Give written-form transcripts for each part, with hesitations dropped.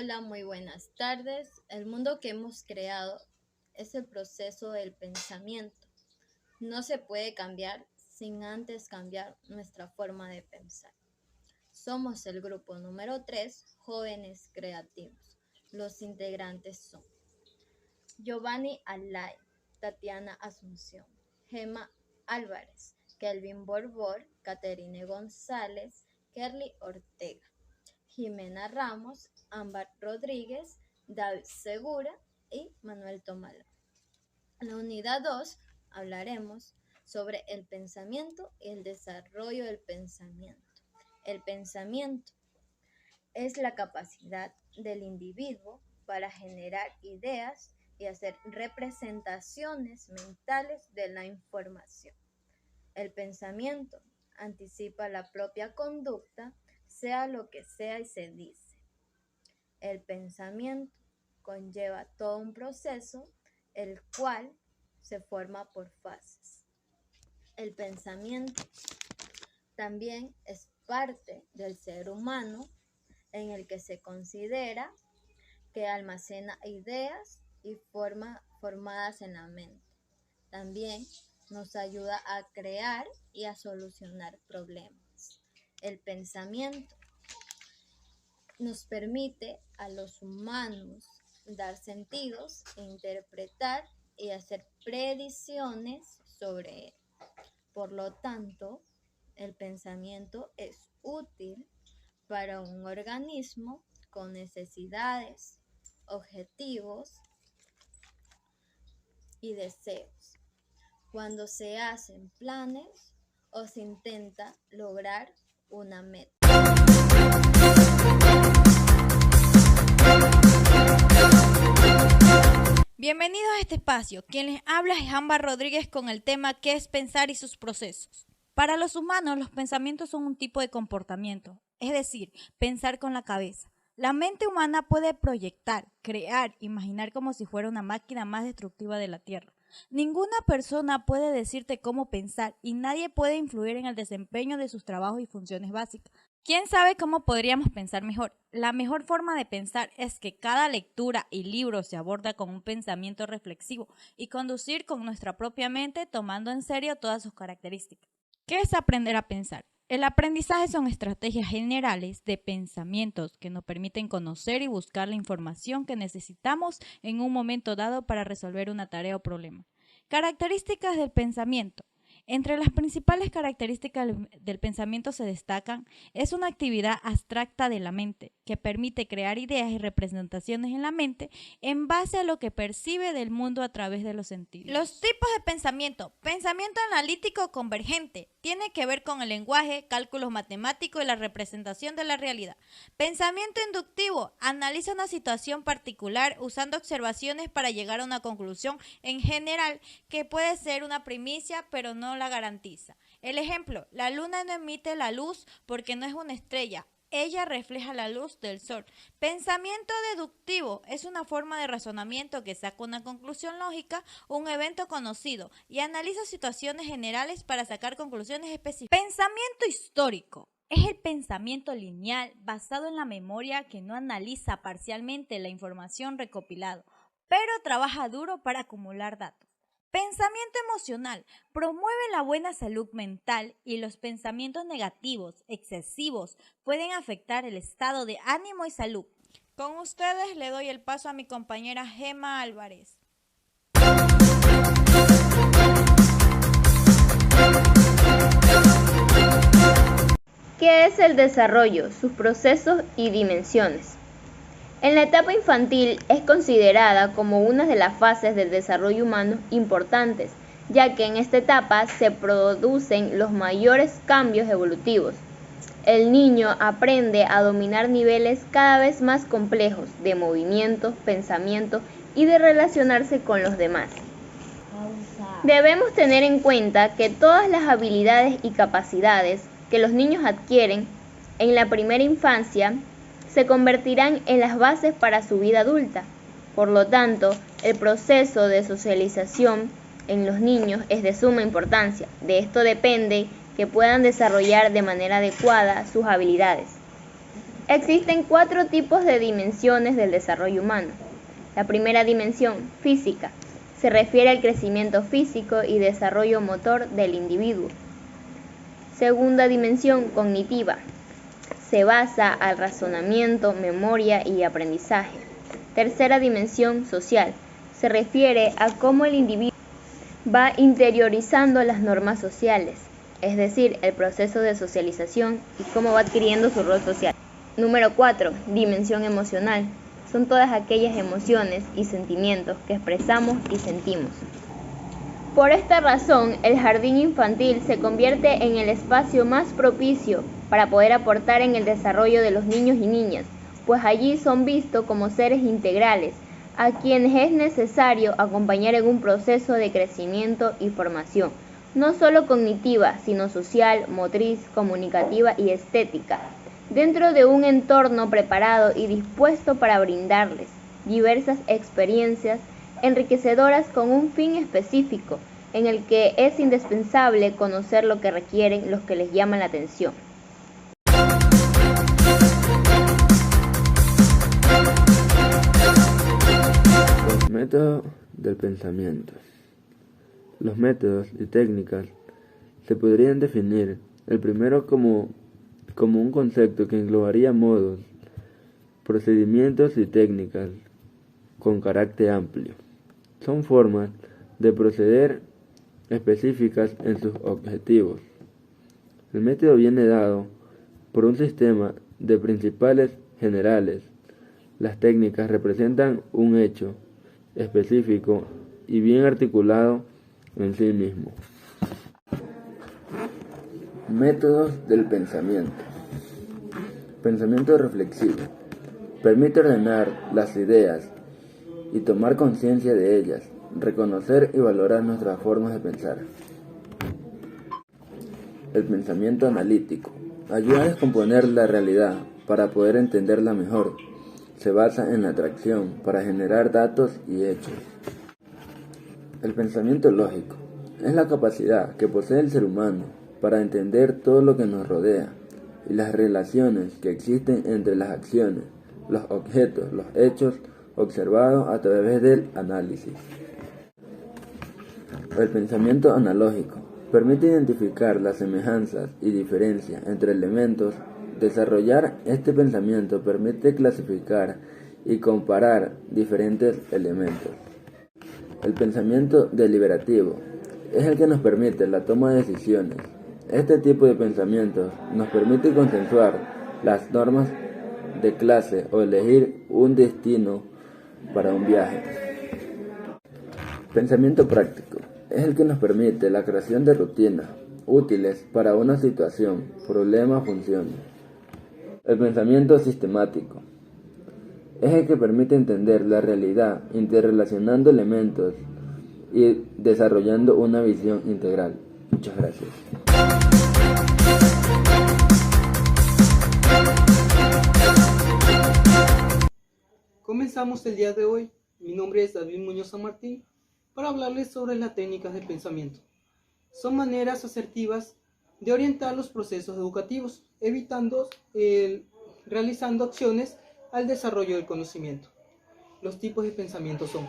Hola, muy buenas tardes. El mundo que hemos creado es el proceso del pensamiento. No se puede cambiar sin antes cambiar nuestra forma de pensar. Somos el grupo número 3, Jóvenes Creativos. Los integrantes son Giovanni Alay, Tatiana Asunción, Gema Álvarez, Kelvin Borbor, Caterine González, Kerly Ortega, Jimena Ramos, Ámbar Rodríguez, David Segura y Manuel Tomala. En la unidad 2 hablaremos sobre el pensamiento y el desarrollo del pensamiento. El pensamiento es la capacidad del individuo para generar ideas y hacer representaciones mentales de la información. El pensamiento anticipa la propia conducta, sea lo que sea y se dice. El pensamiento conlleva todo un proceso, el cual se forma por fases. El pensamiento también es parte del ser humano, en el que se considera que almacena ideas y formadas en la mente. También nos ayuda a crear y a solucionar problemas. El pensamiento nos permite a los humanos dar sentidos, interpretar y hacer predicciones sobre él. Por lo tanto, el pensamiento es útil para un organismo con necesidades, objetivos y deseos, cuando se hacen planes o se intenta lograr una meta. Bienvenidos a este espacio. Quien les habla es Ámbar Rodríguez con el tema ¿Qué es pensar y sus procesos? Para los humanos, los pensamientos son un tipo de comportamiento, es decir, pensar con la cabeza. La mente humana puede proyectar, crear, imaginar como si fuera una máquina más destructiva de la Tierra. Ninguna persona puede decirte cómo pensar y nadie puede influir en el desempeño de sus trabajos y funciones básicas. ¿Quién sabe cómo podríamos pensar mejor? La mejor forma de pensar es que cada lectura y libro se aborda con un pensamiento reflexivo y conducir con nuestra propia mente tomando en serio todas sus características. ¿Qué es aprender a pensar? El aprendizaje son estrategias generales de pensamientos que nos permiten conocer y buscar la información que necesitamos en un momento dado para resolver una tarea o problema. Características del pensamiento. Entre las principales características del pensamiento se destacan, es una actividad abstracta de la mente que permite crear ideas y representaciones en la mente en base a lo que percibe del mundo a través de los sentidos. Los tipos de pensamiento. Pensamiento analítico convergente. Tiene que ver con el lenguaje, cálculos matemáticos y la representación de la realidad. Pensamiento inductivo. Analiza una situación particular usando observaciones para llegar a una conclusión en general que puede ser una primicia, pero no la garantiza. El ejemplo, la luna no emite la luz porque no es una estrella. Ella refleja la luz del sol. Pensamiento deductivo es una forma de razonamiento que saca una conclusión lógica, un evento conocido, y analiza situaciones generales para sacar conclusiones específicas. Pensamiento histórico es el pensamiento lineal basado en la memoria que no analiza parcialmente la información recopilada, pero trabaja duro para acumular datos. Pensamiento emocional promueve la buena salud mental y los pensamientos negativos, excesivos, pueden afectar el estado de ánimo y salud. Con ustedes le doy el paso a mi compañera Gema Álvarez. ¿Qué es el desarrollo, sus procesos y dimensiones? En la etapa infantil es considerada como una de las fases del desarrollo humano importantes, ya que en esta etapa se producen los mayores cambios evolutivos. El niño aprende a dominar niveles cada vez más complejos de movimiento, pensamiento y de relacionarse con los demás. Debemos tener en cuenta que todas las habilidades y capacidades que los niños adquieren en la primera infancia se convertirán en las bases para su vida adulta. Por lo tanto, el proceso de socialización en los niños es de suma importancia. De esto depende que puedan desarrollar de manera adecuada sus habilidades. Existen 4 tipos de dimensiones del desarrollo humano. La primera dimensión, física, se refiere al crecimiento físico y desarrollo motor del individuo. Segunda dimensión, cognitiva, se basa al razonamiento, memoria y aprendizaje. Tercera dimensión, social, se refiere a cómo el individuo va interiorizando las normas sociales, es decir, el proceso de socialización y cómo va adquiriendo su rol social. Número 4. Dimensión emocional. Son todas aquellas emociones y sentimientos que expresamos y sentimos. Por esta razón, el jardín infantil se convierte en el espacio más propicio para poder aportar en el desarrollo de los niños y niñas, pues allí son vistos como seres integrales, a quienes es necesario acompañar en un proceso de crecimiento y formación, no solo cognitiva, sino social, motriz, comunicativa y estética, dentro de un entorno preparado y dispuesto para brindarles diversas experiencias enriquecedoras con un fin específico, en el que es indispensable conocer lo que requieren los que les llaman la atención. Los métodos del pensamiento. Los métodos y técnicas se podrían definir, el primero como un concepto que englobaría modos, procedimientos y técnicas con carácter amplio. Son formas de proceder específicas en sus objetivos. El método viene dado por un sistema de principales generales. Las técnicas representan un hecho específico y bien articulado en sí mismo. Métodos del pensamiento. Pensamiento reflexivo. Permite ordenar las ideas y tomar conciencia de ellas, reconocer y valorar nuestras formas de pensar. El pensamiento analítico. Ayuda a descomponer la realidad para poder entenderla mejor. Se basa en la atracción para generar datos y hechos. El pensamiento lógico es la capacidad que posee el ser humano para entender todo lo que nos rodea y las relaciones que existen entre las acciones, los objetos, los hechos observados a través del análisis. El pensamiento analógico permite identificar las semejanzas y diferencias entre elementos. Desarrollar este pensamiento permite clasificar y comparar diferentes elementos. El pensamiento deliberativo es el que nos permite la toma de decisiones. Este tipo de pensamiento nos permite consensuar las normas de clase o elegir un destino para un viaje. Pensamiento práctico es el que nos permite la creación de rutinas útiles para una situación, problema o función. El pensamiento sistemático es el que permite entender la realidad interrelacionando elementos y desarrollando una visión integral. Muchas gracias. Comenzamos el día de hoy. Mi nombre es David Muñoz San Martín para hablarles sobre las técnicas de pensamiento. Son maneras asertivas de orientar los procesos educativos, realizando acciones al desarrollo del conocimiento. Los tipos de pensamiento son: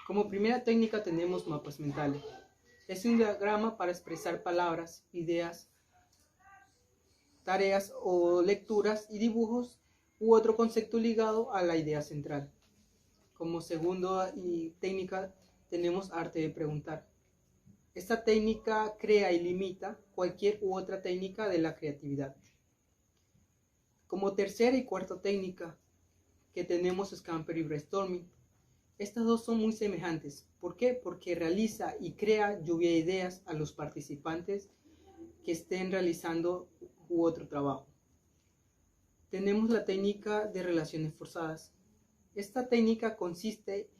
como primera técnica tenemos mapas mentales. Es un diagrama para expresar palabras, ideas, tareas o lecturas y dibujos u otro concepto ligado a la idea central. Como segunda técnica tenemos arte de preguntar. Esta técnica crea y limita cualquier u otra técnica de la creatividad. Como tercera y cuarta técnica que tenemos Scamper y Brainstorming. Estas dos son muy semejantes. ¿Por qué? Porque realiza y crea lluvia de ideas a los participantes que estén realizando u otro trabajo. Tenemos la técnica de relaciones forzadas. Esta técnica consiste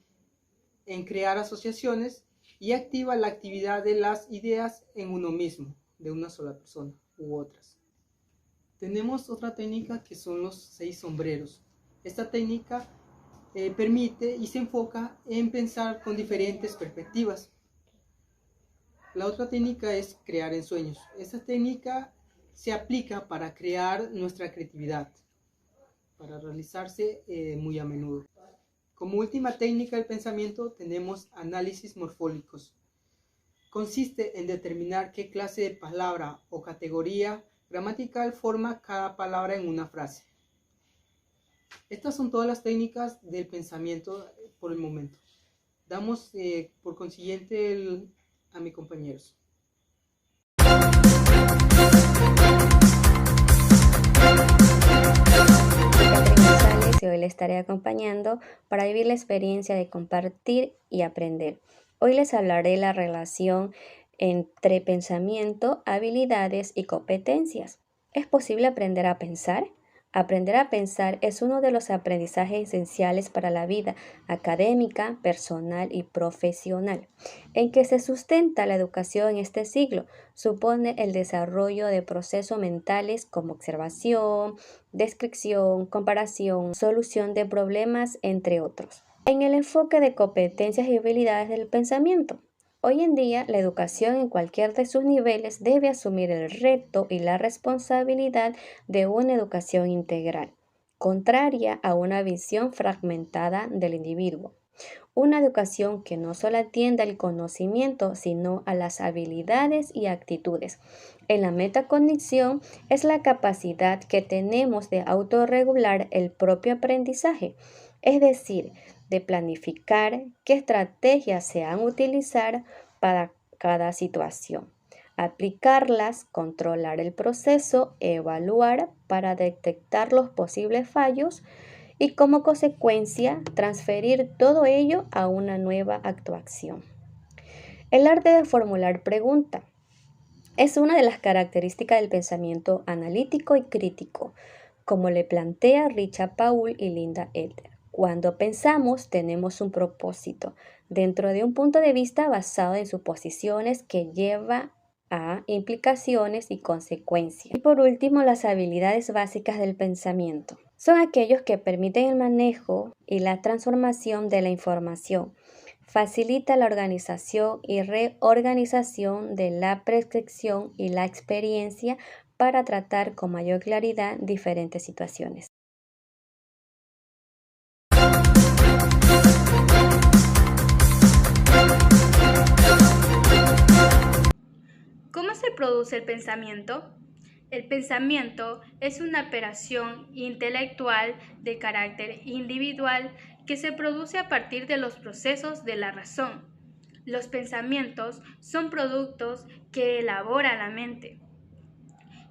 en crear asociaciones y activa la actividad de las ideas en uno mismo, de una sola persona u otras. Tenemos otra técnica que son los 6 sombreros. Esta técnica permite y se enfoca en pensar con diferentes perspectivas. La otra técnica es crear en sueños. Esta técnica se aplica para crear nuestra creatividad, para realizarse muy a menudo. Como última técnica del pensamiento tenemos análisis morfólogos. Consiste en determinar qué clase de palabra o categoría gramatical forma cada palabra en una frase. Estas son todas las técnicas del pensamiento por el momento. Damos por consiguiente a mis compañeros. Y hoy le estaré acompañando para vivir la experiencia de compartir y aprender. Hoy les hablaré de la relación entre pensamiento, habilidades y competencias. ¿Es posible aprender a pensar? Aprender a pensar es uno de los aprendizajes esenciales para la vida académica, personal y profesional, en que se sustenta la educación en este siglo. Supone el desarrollo de procesos mentales como observación, descripción, comparación, solución de problemas, entre otros. En el enfoque de competencias y habilidades del pensamiento. Hoy en día, la educación en cualquier de sus niveles debe asumir el reto y la responsabilidad de una educación integral, contraria a una visión fragmentada del individuo. Una educación que no solo atienda al conocimiento, sino a las habilidades y actitudes. En la metacognición es la capacidad que tenemos de autorregular el propio aprendizaje, es decir, de planificar qué estrategias se han de utilizar para cada situación, aplicarlas, controlar el proceso, evaluar para detectar los posibles fallos y como consecuencia transferir todo ello a una nueva actuación. El arte de formular preguntas es una de las características del pensamiento analítico y crítico, como le plantea Richard Paul y Linda Elder. Cuando pensamos, tenemos un propósito dentro de un punto de vista basado en suposiciones que lleva a implicaciones y consecuencias. Y por último, las habilidades básicas del pensamiento. Son aquellos que permiten el manejo y la transformación de la información. Facilita la organización y reorganización de la percepción y la experiencia para tratar con mayor claridad diferentes situaciones. ¿Cómo se produce el pensamiento? El pensamiento es una operación intelectual de carácter individual que se produce a partir de los procesos de la razón. Los pensamientos son productos que elabora la mente,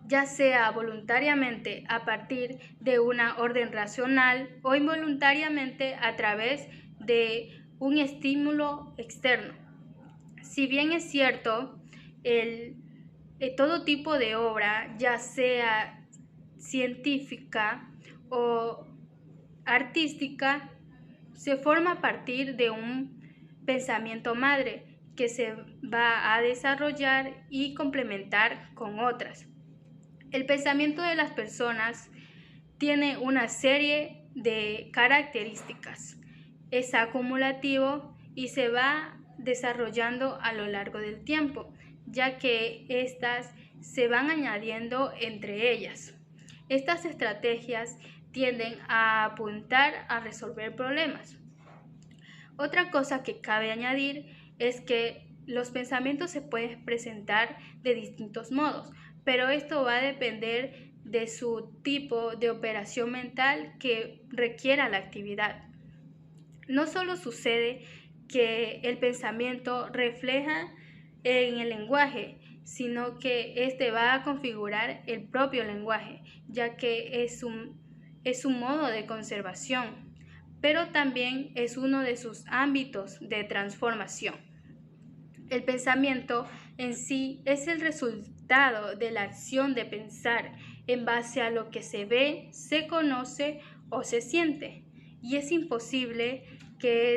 ya sea voluntariamente a partir de una orden racional o involuntariamente a través de un estímulo externo. Si bien es cierto, todo tipo de obra, ya sea científica o artística, se forma a partir de un pensamiento madre que se va a desarrollar y complementar con otras. El pensamiento de las personas tiene una serie de características. Es acumulativo y se va desarrollando a lo largo del tiempo, ya que éstas se van añadiendo entre ellas. Estas estrategias tienden a apuntar a resolver problemas. Otra cosa que cabe añadir es que los pensamientos se pueden presentar de distintos modos, pero esto va a depender de su tipo de operación mental que requiera la actividad. No solo sucede que el pensamiento refleja en el lenguaje, sino que este va a configurar el propio lenguaje, ya que es un modo de conservación, pero también es uno de sus ámbitos de transformación. El pensamiento en sí es el resultado de la acción de pensar en base a lo que se ve, se conoce o se siente, y es imposible que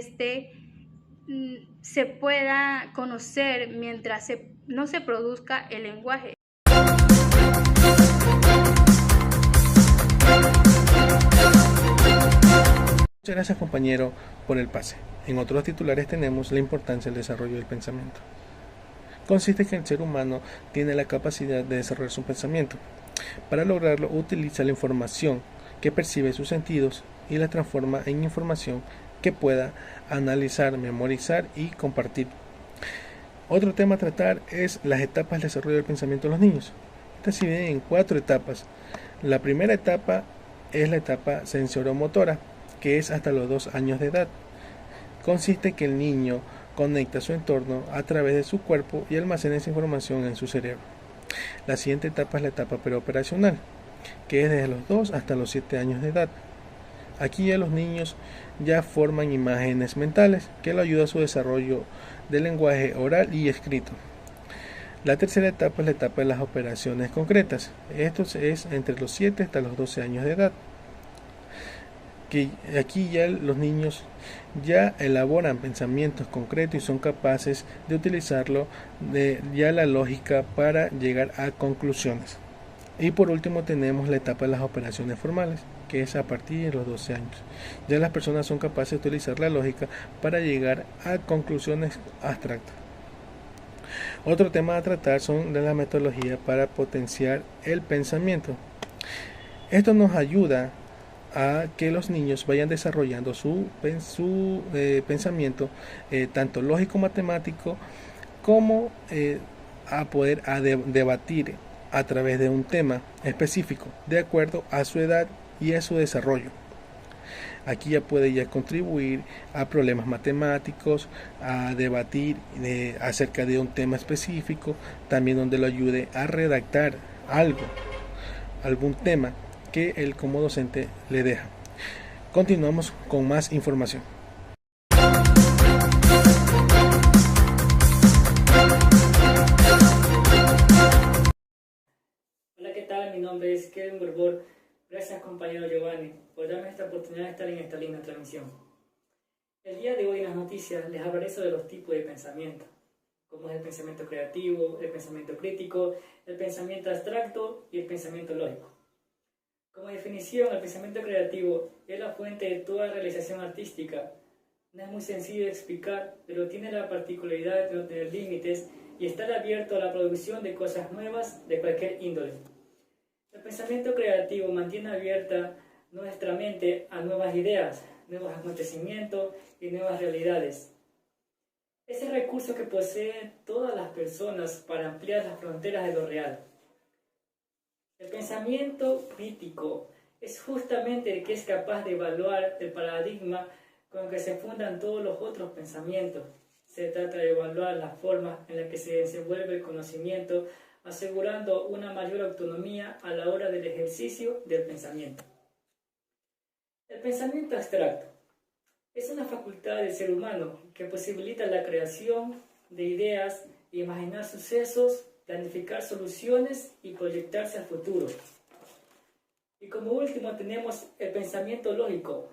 se pueda conocer mientras no se produzca el lenguaje. Muchas gracias, compañero, por el pase. En otros titulares tenemos la importancia del desarrollo del pensamiento. consiste en que el ser humano tiene la capacidad de desarrollar su pensamiento. Para lograrlo, utiliza la información que percibe sus sentidos y la transforma en información que pueda analizar, memorizar y compartir. Otro tema a tratar es las etapas del desarrollo del pensamiento de los niños. Estas se dividen en 4 etapas. La primera etapa es la etapa sensoromotora, que es hasta los 2 años de edad. Consiste en que el niño conecta su entorno a través de su cuerpo y almacena esa información en su cerebro. La siguiente etapa es la etapa preoperacional, que es desde los 2 hasta los 7 años de edad. Aquí ya los niños ya forman imágenes mentales que lo ayuda a su desarrollo del lenguaje oral y escrito. La tercera etapa es la etapa de las operaciones concretas. Esto es entre los 7 hasta los 12 años de edad. Que aquí ya los niños ya elaboran pensamientos concretos y son capaces de utilizarlo ya la lógica para llegar a conclusiones. Y por último tenemos la etapa de las operaciones formales, que es a partir de los 12 años. Ya las personas son capaces de utilizar la lógica para llegar a conclusiones abstractas. Otro tema a tratar son de la metodología para potenciar el pensamiento. Esto nos ayuda a que los niños vayan desarrollando su pensamiento tanto lógico matemático como a poder debatir a través de un tema específico de acuerdo a su edad y a su desarrollo. Aquí ya puede ya contribuir a problemas matemáticos, a debatir acerca de un tema específico, también donde lo ayude a redactar algún tema que él como docente le deja. Continuamos con más información. Hola, ¿qué tal? Mi nombre es Kevin Borbor. Gracias, compañero Giovanni, por darme esta oportunidad de estar en esta linda transmisión. El día de hoy en las noticias les hablaré sobre los tipos de pensamiento, como es el pensamiento creativo, el pensamiento crítico, el pensamiento abstracto y el pensamiento lógico. Como definición, el pensamiento creativo es la fuente de toda realización artística. No es muy sencillo de explicar, pero tiene la particularidad de no tener límites y estar abierto a la producción de cosas nuevas de cualquier índole. El pensamiento creativo mantiene abierta nuestra mente a nuevas ideas, nuevos acontecimientos y nuevas realidades. Es el recurso que poseen todas las personas para ampliar las fronteras de lo real. El pensamiento crítico es justamente el que es capaz de evaluar el paradigma con el que se fundan todos los otros pensamientos. Se trata de evaluar la forma en la que se desenvuelve el conocimiento, asegurando una mayor autonomía a la hora del ejercicio del pensamiento. El pensamiento abstracto es una facultad del ser humano que posibilita la creación de ideas, imaginar sucesos, planificar soluciones y proyectarse al futuro. Y como último tenemos el pensamiento lógico.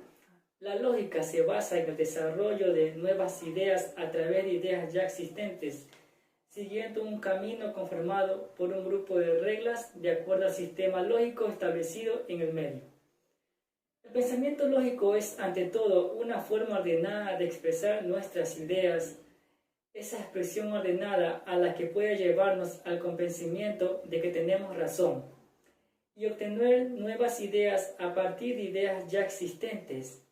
La lógica se basa en el desarrollo de nuevas ideas a través de ideas ya existentes, siguiendo un camino conformado por un grupo de reglas de acuerdo al sistema lógico establecido en el medio. El pensamiento lógico es, ante todo, una forma ordenada de expresar nuestras ideas, esa expresión ordenada a la que puede llevarnos al convencimiento de que tenemos razón y obtener nuevas ideas a partir de ideas ya existentes.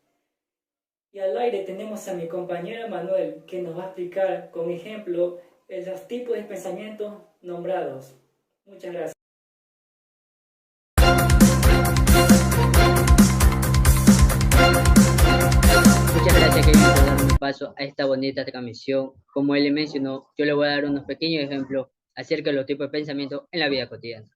Y al aire tenemos a mi compañero Manuel, que nos va a explicar con ejemplo los tipos de pensamientos nombrados. Muchas gracias. Muchas gracias, Kevin, por darme paso a esta bonita transmisión. Como él le mencionó, yo le voy a dar unos pequeños ejemplos acerca de los tipos de pensamiento en la vida cotidiana.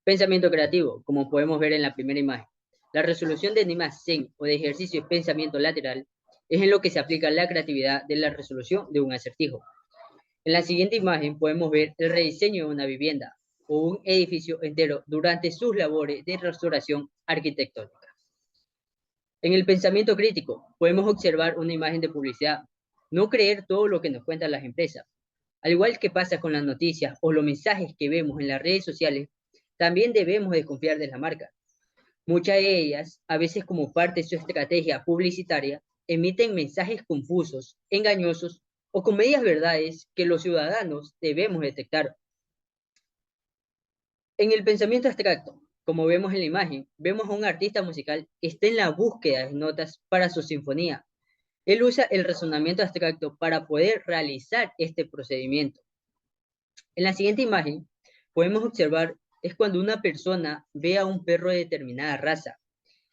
Pensamiento creativo, como podemos ver en la primera imagen. La resolución de enigmas zen o de ejercicio de pensamiento lateral es en lo que se aplica la creatividad de la resolución de un acertijo. En la siguiente imagen podemos ver el rediseño de una vivienda o un edificio entero durante sus labores de restauración arquitectónica. En el pensamiento crítico podemos observar una imagen de publicidad. No creer todo lo que nos cuentan las empresas. Al igual que pasa con las noticias o los mensajes que vemos en las redes sociales, también debemos desconfiar de la marca. Muchas de ellas, a veces como parte de su estrategia publicitaria, emiten mensajes confusos, engañosos o con medias verdades que los ciudadanos debemos detectar. En el pensamiento abstracto, como vemos en la imagen, vemos a un artista musical que está en la búsqueda de notas para su sinfonía. Él usa el razonamiento abstracto para poder realizar este procedimiento. En la siguiente imagen, podemos observar es cuando una persona ve a un perro de determinada raza.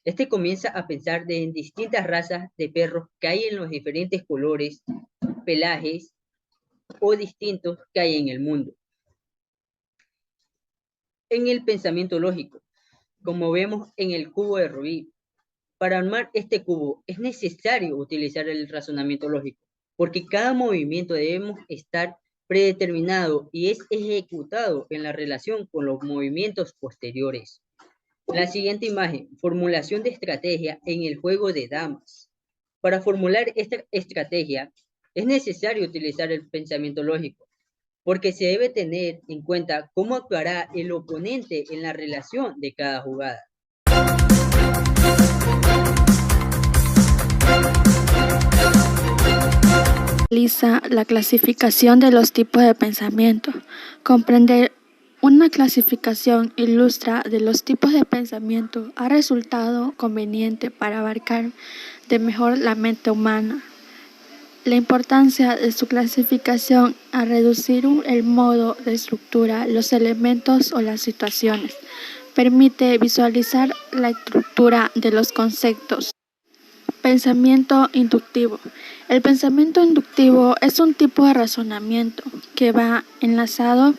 Este comienza a pensar en distintas razas de perros que hay en los diferentes colores, pelajes o distintos que hay en el mundo. En el pensamiento lógico, como vemos en el cubo de Rubik, para armar este cubo es necesario utilizar el razonamiento lógico, porque cada movimiento debemos estar predeterminado y es ejecutado en la relación con los movimientos posteriores. La siguiente imagen, formulación de estrategia en el juego de damas. Para formular esta estrategia es necesario utilizar el pensamiento lógico, porque se debe tener en cuenta cómo actuará el oponente en la relación de cada jugada. Realiza la clasificación de los tipos de pensamiento. Comprender una clasificación ilustra de los tipos de pensamiento ha resultado conveniente para abarcar de mejor la mente humana. La importancia de su clasificación a reducir el modo de estructura, los elementos o las situaciones. Permite visualizar la estructura de los conceptos. Pensamiento inductivo. El pensamiento inductivo es un tipo de razonamiento que va enlazado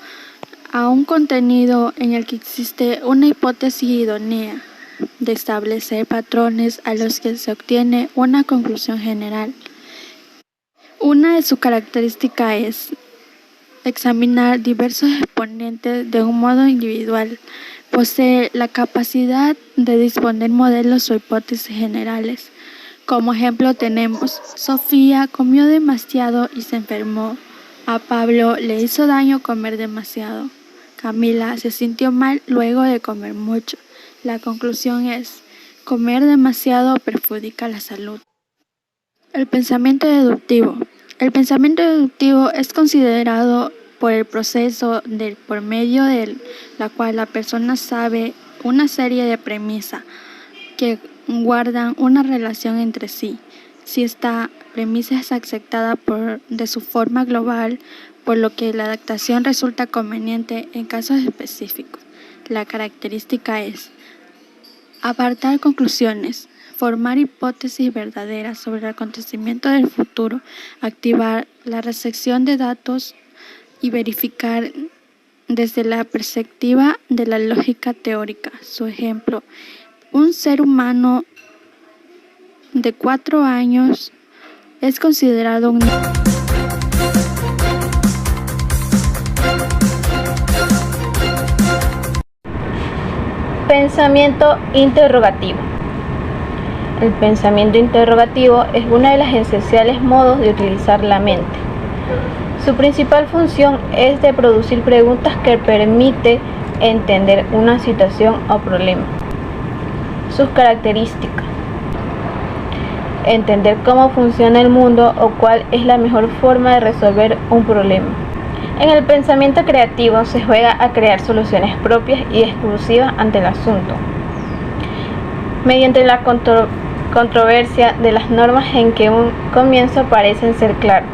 a un contenido en el que existe una hipótesis idónea de establecer patrones a los que se obtiene una conclusión general. Una de sus características es examinar diversos exponentes de un modo individual. Posee la capacidad de disponer modelos o hipótesis generales. Como ejemplo tenemos, Sofía comió demasiado y se enfermó. A Pablo le hizo daño comer demasiado. Camila se sintió mal luego de comer mucho. La conclusión es, comer demasiado perjudica la salud. El pensamiento deductivo. El pensamiento deductivo es considerado por el proceso por medio de la cual la persona sabe una serie de premisas que guardan una relación entre sí. Si esta premisa es aceptada de su forma global, por lo que la adaptación resulta conveniente en casos específicos. La característica es apartar conclusiones, formar hipótesis verdaderas sobre el acontecimiento del futuro, activar la recepción de datos y verificar desde la perspectiva de la lógica teórica. Su ejemplo, un ser humano de 4 años es considerado un Pensamiento interrogativo. El pensamiento interrogativo es uno de los esenciales modos de utilizar la mente. Su principal función es de producir preguntas que permiten entender una situación o problema. Sus características: entender cómo funciona el mundo o cuál es la mejor forma de resolver un problema. En el pensamiento creativo se juega a crear soluciones propias y exclusivas ante el asunto, mediante la controversia de las normas en que un comienzo parecen ser claros.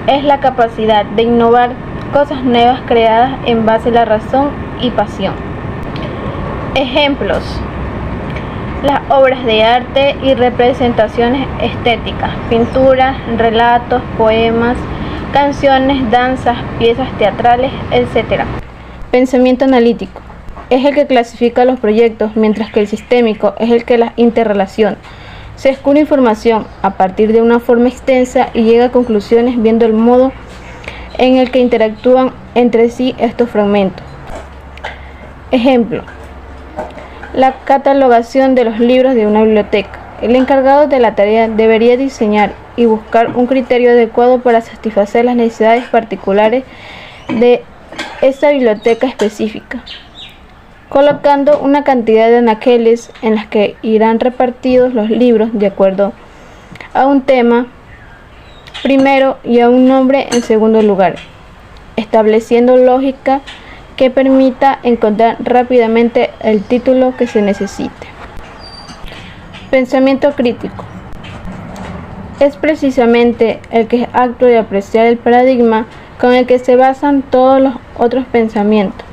Es la capacidad de innovar cosas nuevas creadas en base a la razón y pasión. Ejemplos: las obras de arte y representaciones estéticas, pinturas, relatos, poemas, canciones, danzas, piezas teatrales, etc. Pensamiento analítico es el que clasifica los proyectos, mientras que el sistémico es el que las interrelaciona. Se descubre información a partir de una forma extensa y llega a conclusiones viendo el modo en el que interactúan entre sí estos fragmentos. Ejemplo: la catalogación de los libros de una biblioteca. El encargado de la tarea debería diseñar y buscar un criterio adecuado para satisfacer las necesidades particulares de esta biblioteca específica, colocando una cantidad de anaqueles en las que irán repartidos los libros de acuerdo a un tema primero y a un nombre en segundo lugar, estableciendo lógica que permita encontrar rápidamente el título que se necesite. Pensamiento crítico. Es precisamente el acto de apreciar el paradigma con el que se basan todos los otros pensamientos,